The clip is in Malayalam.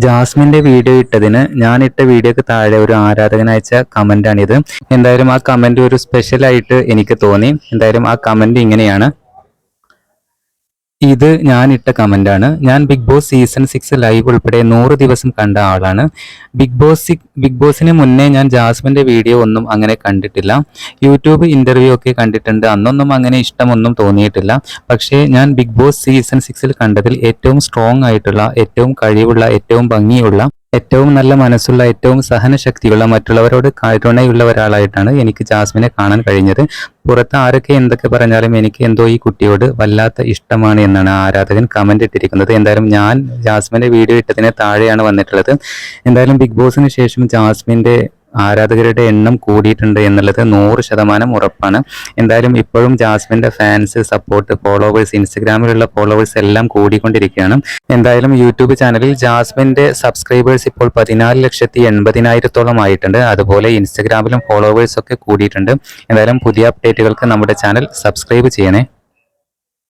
ജാസ്മിന്റെ വീഡിയോ ഇട്ടതിന് ഞാൻ ഇട്ട വീഡിയോക്ക് താഴെ ഒരു ആരാധകൻ അയച്ച കമന്റാണിത്. എന്തായാലും ആ കമന്റ് ഒരു സ്പെഷ്യൽ ആയിട്ട് എനിക്ക് തോന്നി. എന്തായാലും ആ കമന്റ് ഇങ്ങനെയാണ്. ഇത് ഞാൻ ഇട്ട കമന്റാണ്. ഞാൻ ബിഗ് ബോസ് സീസൺ 6 ലൈവ് ഉൾപ്പെടെ 100 ദിവസം കണ്ട ആളാണ്. ബിഗ് ബോസിന് മുന്നേ ഞാൻ ജാസ്മിന്റെ വീഡിയോ ഒന്നും അങ്ങനെ കണ്ടിട്ടില്ല. യൂട്യൂബ് ഇന്റർവ്യൂ ഒക്കെ കണ്ടിട്ടുണ്ട്. അന്നൊന്നും അങ്ങനെ ഇഷ്ടമൊന്നും തോന്നിയിട്ടില്ല. പക്ഷേ ഞാൻ ബിഗ് ബോസ് സീസൺ 6 കണ്ടതിൽ ഏറ്റവും സ്ട്രോങ് ആയിട്ടുള്ള, ഏറ്റവും കഴിവുള്ള, ഏറ്റവും ഭംഗിയുള്ള, ഏറ്റവും നല്ല മനസ്സുള്ള, ഏറ്റവും സഹനശക്തിയുള്ള, മറ്റുള്ളവരോട് കരുണയുള്ള ഒരാളായിട്ടാണ് എനിക്ക് ജാസ്മിനെ കാണാൻ കഴിഞ്ഞത്. പുറത്ത് ആരൊക്കെ എന്തൊക്കെ പറഞ്ഞാലും എനിക്ക് എന്തോ ഈ കുട്ടിയോട് വല്ലാത്ത ഇഷ്ടമാണ് എന്നാണ് ആരാധകൻ കമന്റ് ഇട്ടിരിക്കുന്നത്. എന്തായാലും ഞാൻ ജാസ്മിന്റെ വീഡിയോ ഇട്ടതിന് താഴെയാണ് വന്നിട്ടുള്ളത്. എന്തായാലും ബിഗ് ബോസിന് ശേഷം ജാസ്മിന്റെ ആരാധകരുടെ എണ്ണം കൂടിയിട്ടുണ്ട് എന്നുള്ളത് 100% ഉറപ്പാണ്. എന്തായാലും ഇപ്പോഴും ജാസ്മിന്റെ ഫാൻസ്, സപ്പോർട്ട്, ഫോളോവേഴ്സ്, ഇൻസ്റ്റഗ്രാമിലുള്ള ഫോളോവേഴ്സ് എല്ലാം കൂടിക്കൊണ്ടിരിക്കുകയാണ്. എന്തായാലും യൂട്യൂബ് ചാനലിൽ ജാസ്മിന്റെ സബ്സ്ക്രൈബേഴ്സ് ഇപ്പോൾ 14,80,000 ആയിട്ടുണ്ട്. അതുപോലെ ഇൻസ്റ്റഗ്രാമിലും ഫോളോവേഴ്സ് ഒക്കെ കൂടിയിട്ടുണ്ട്. എന്തായാലും പുതിയ അപ്ഡേറ്റുകൾക്ക് നമ്മുടെ ചാനൽ സബ്സ്ക്രൈബ് ചെയ്യണേ.